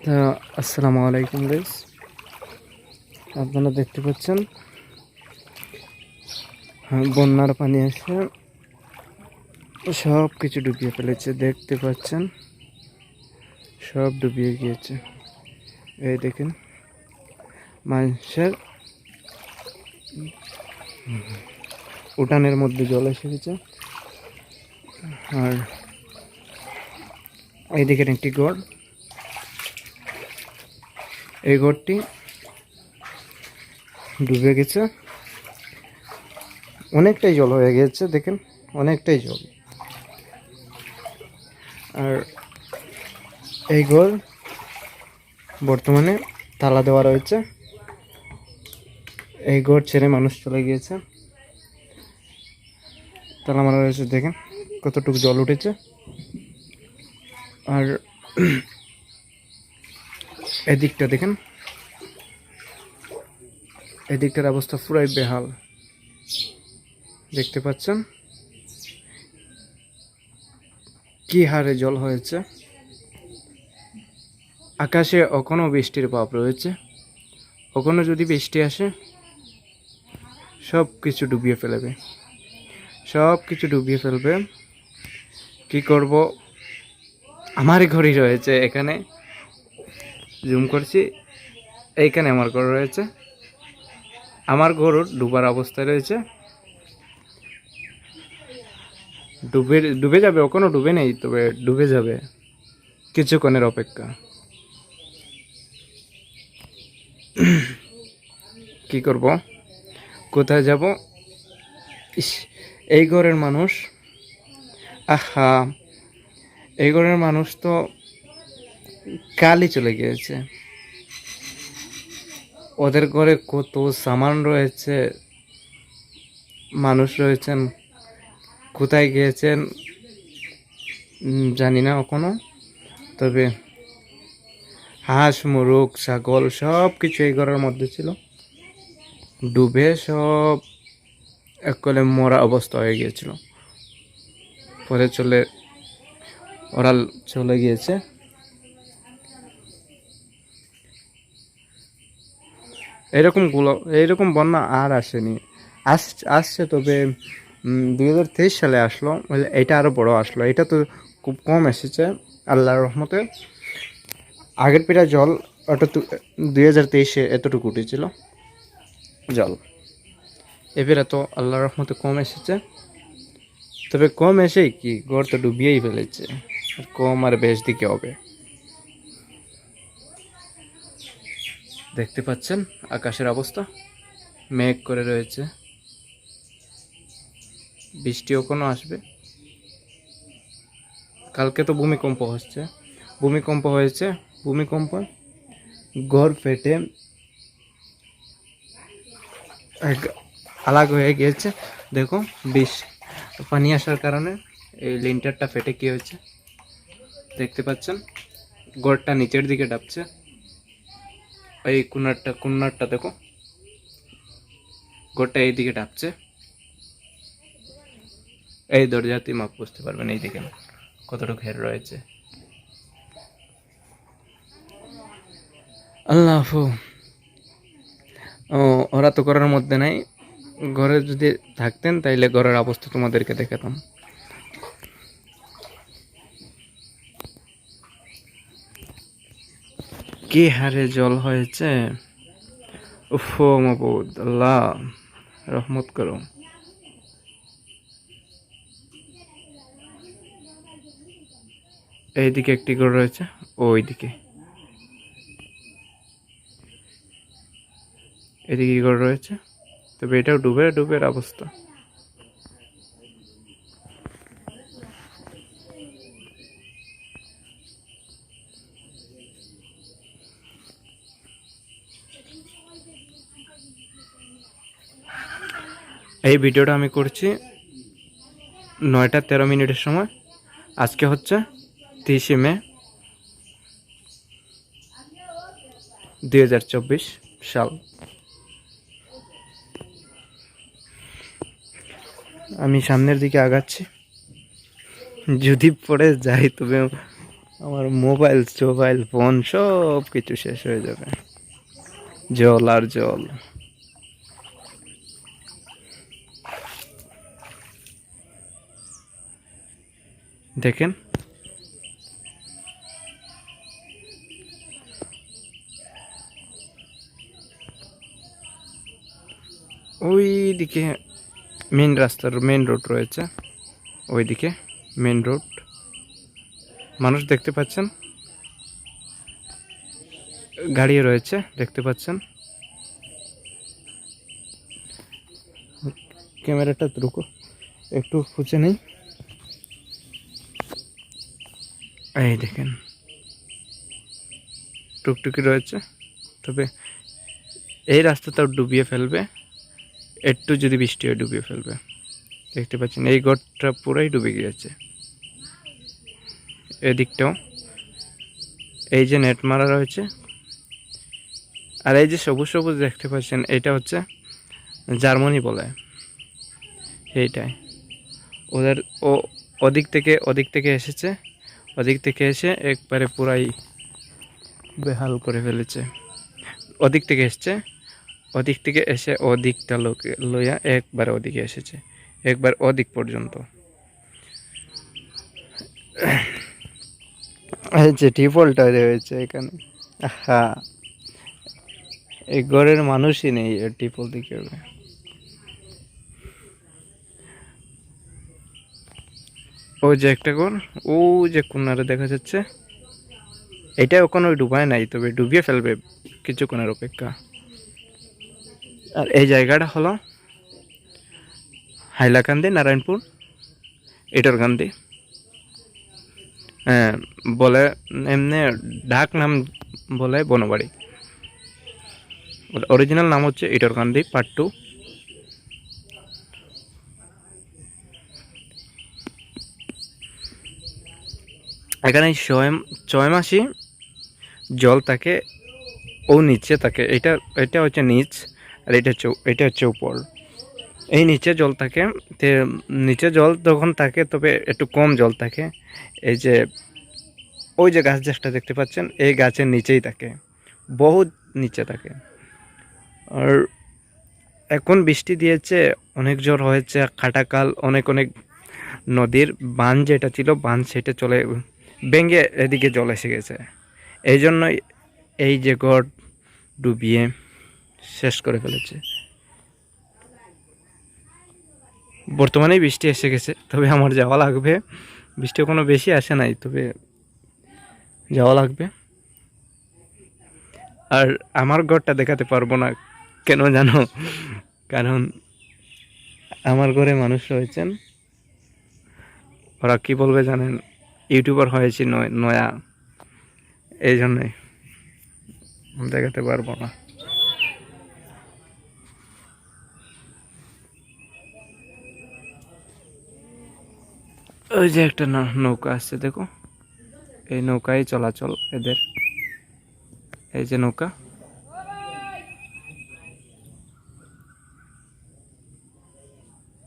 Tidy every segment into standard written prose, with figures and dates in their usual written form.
আসসালামু আলাইকুম গাইস, আপনারা দেখতে পাচ্ছেন বন্যার পানি এসে সব কিছু ডুবিয়ে ফেলেছে। দেখতে পাচ্ছেন সব ডুবিয়ে গিয়েছে। এই দেখেন মানুষের উঠানের মধ্যে জল এসে গেছে। আর এই দেখেন একটি ঘর, এই ঘরটি ডুবে গেছে, অনেকটাই জল হয়ে গেছে। দেখেন অনেকটাই জল। আর এই ঘর বর্তমানে তালা দেওয়া রয়েছে। এই ঘর ছেড়ে মানুষ চলে গিয়েছে, তালা মারা রয়েছে। দেখেন কতটুকু জল উঠেছে। আর এদিকটা দেখেন, এদিকটার অবস্থা পুরাই বেহাল। দেখতে পাচ্ছেন কি হারে জল হয়েছে। আকাশে এখনো বৃষ্টির ভাব রয়েছে। কখনো যদি বৃষ্টি আসে সব কিছু ডুবিয়ে ফেলবে, সব কিছু ডুবিয়ে ফেলবে। কি করব, আমার ঘরই রয়েছে এখানে, জুম করছি, এইখানে আমার ঘর রয়েছে। আমার ঘর ডুবার অবস্থায় রয়েছে, ডুবে যাবে। ওখানে ডুবে নেই, তবে ডুবে যাবে, কিছুক্ষণের অপেক্ষা। কি করব, কোথায় যাব? ইস, এই ঘরের মানুষ, আহা, এই ঘরের মানুষ তো কালই চলে গিয়েছে। ওদের ঘরে কত সামান রয়েছে, মানুষ রয়েছেন, কোথায় গিয়েছেন জানি না এখনো। তবে হাঁস, মুরগ, ছাগল সব কিছু এই ঘরের মধ্যে ছিল, ডুবে সব একলে মরা অবস্থা হয়ে গিয়েছিল। পরে ওরা চলে গিয়েছে। এইরকম বন্যা আর আসেনি। আসছে, তবে 2023 সালে আসলো, এটা আরো বড় আসলো। এটা তো খুব কম এসেছে আল্লাহর রহমতে। আগের পিঠা জল ওটা তো 2023-এ এতটুকু উঠেছিল জল। এবারে তো আল্লাহর রহমতে কম এসেছে। তবে কম এসেই কি, ঘর তো ডুবিয়েই ফেলেছে। কম আর বেশ দিকে হবে। দেখতে পাচ্ছেন আকাশের অবস্থা, মেঘ করে রয়েছে, বৃষ্টি ওখানে আসবে। কালকে তো ভূমিকম্প হয়েছে। ভূমিকম্প ঘর ফেটে আলাগ হয়ে গিয়েছে। দেখো পানি আসার কারণে এই লিন্টারটা ফেটে কি হয়েছে দেখতে পাচ্ছেন। ঘরটা নিচের দিকে ডাবছে। এই কোনারটা দেখো, ঘরটা এই দিকে ডাবছে। এই দরজাতে মাপ বুঝতে পারবেন, এই দিকে কতটুকু ঘের রয়েছে। আল্লাহ, ওরা তো ঘরের মধ্যে নাই। ঘরে যদি থাকতেন তাইলে ঘরের অবস্থা তোমাদেরকে দেখাতাম। কি হারে জল হয়েছে। উফ মাবুদ, আল্লাহ রহমত করো। এইদিকে একটি ঘর রয়েছে, ওইদিকে এদিকে ঘর রয়েছে। তবে এটাও ডুবের অবস্থা। এই ভিডিওটা আমি করছি 9টা 13 মিনিটের সময়। আজকে হচ্ছে 30 মে 2024 সাল। আমি সামনের দিকে আগাচ্ছি, যদি পড়ে যাই তবে আমার মোবাইল ফোন সব কিছু শেষ হয়ে যাবে, জল আর জল। দেখেন ওই দিকে মেন রোড রয়েছে, ওইদিকে মেন রোড, মানুষ দেখতে পাচ্ছেন, গাড়ি রয়েছে দেখতে পাচ্ছেন। ক্যামেরাটা রুকো, একটু খুঁজে নেই। এই দেখেন টুকটুকি রয়েছে, তবে এই রাস্তাটাও ডুবিয়ে ফেলবে, একটু যদি বৃষ্টি হয় ডুবিয়ে ফেলবে। দেখতে পাচ্ছেন এই ঘরটা পুরাই ডুবে গিয়েছে, এদিকটাও। এই যে নেট মারা রয়েছে, আর এই যে সবুজ সবুজ দেখতে পাচ্ছেন, এটা হচ্ছে জার্মানি বলে এইটাই। ওদের ওদিক থেকে এসেছে, ওদিক থেকে এসে একবারে পুরাই বেহাল করে ফেলেছে। ওদিক থেকে এসে ওদিকটা লইয়া একবারে ওদিকে এসেছে, একবার ওদিক পর্যন্ত। যে টিপলটা রয়েছে এখানে, হ্যাঁ, এই ঘরের মানুষই নেই, টিপল দিকে হবে। ওই যে একটা ঘর, ও যে কোনারে দেখা যাচ্ছে, এটা ওখানে ডুবায় নাই, তবে ডুবিয়ে ফেলবে কিছুক্ষণের অপেক্ষা। আর এই জায়গাটা হলো হাইলাকান্দি, নারায়ণপুর, ইটরকান্দি। হ্যাঁ, বলে এমনি ডাক নাম বলে বনবাড়ি, অরিজিনাল নাম হচ্ছে ইটরকান্দি পার্ট 2। এখানে 6 মাসই জল থাকে, ও নিচে থাকে, এটা হচ্ছে নিচ, আর এটা হচ্ছে উপর। এই নিচে জল থাকে, নিচে জল তখন থাকে, তবে একটু কম জল থাকে। এই যে ওই যে গাছটা দেখতে পাচ্ছেন, এই গাছের নিচেই থাকে, বহুত নিচে থাকে। আর এখন বৃষ্টি দিয়েছে, অনেক জোর হয়েছে, খাটাকাল, অনেক নদীর বাঁধ যেটা ছিল, বাঁধ সেটা চলে ভেঙে এদিকে জল এসে গেছে। এই জন্যই এই যে গড় ডুবিয়ে শেষ করে ফেলেছে। বর্তমানেই বৃষ্টি এসে গেছে, তবে আমার যাওয়া লাগবে। বৃষ্টি কোনো বেশি আসে নাই, তবে যাওয়া লাগবে। আর আমার ঘরটা দেখাতে পারবো না, কেন জানো? কারণ আমার ঘরে মানুষ রয়েছেন, ওরা কি বলবে জানেন, ইউটিউবার হয়েছি নয়া, এই জন্যই দেখাতে পারবো না। ওই যে একটা নৌকা আসছে, দেখো, এই নৌকায় চলাচল এদের। এই যে নৌকা,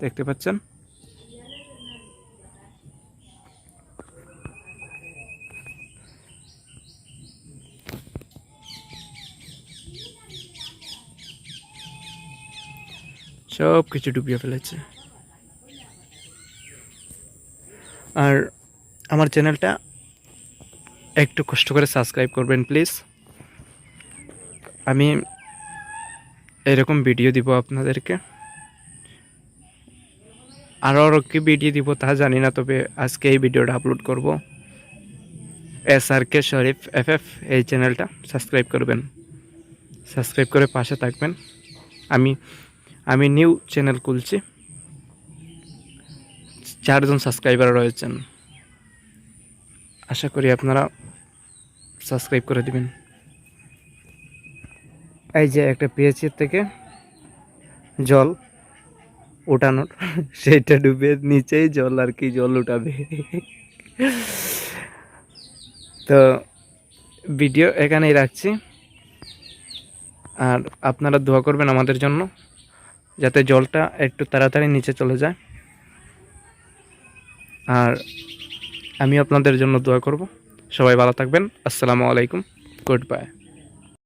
দেখতে পাচ্ছেন। সব কিছু ডুবিয়ে ফেলেছে। আর আমার চ্যানেলটা একটু কষ্ট করে সাবস্ক্রাইব করবেন প্লিজ। আমি এরকম ভিডিও দিব আপনাদেরকে, আরও কি ভিডিও দিব তা জানি না, তবে আজকে এই ভিডিওটা আপলোড করব। SRK শরীফ FF, এই চ্যানেলটা সাবস্ক্রাইব করবেন, সাবস্ক্রাইব করে পাশে থাকবেন। আমি নিউ চ্যানেল খুলছি, 4 জন সাবস্ক্রাইবার রয়েছেন, আশা করি আপনারা সাবস্ক্রাইব করে দিবেন। এই যে একটা পিএইচের থেকে জল ওঠানোর, সেটা ডুবে নিচেই জল, আর কি জল উঠাবে। তো ভিডিও এখানেই রাখছি, আর আপনারা দোয়া করবেন আমাদের জন্য, যাতে জলটা একটু তাড়াতাড়ি নিচে চলে যায়। আর আমি আপনাদের জন্য দোয়া করব। সবাই ভালো থাকবেন। আসসালামু আলাইকুম। Good bye.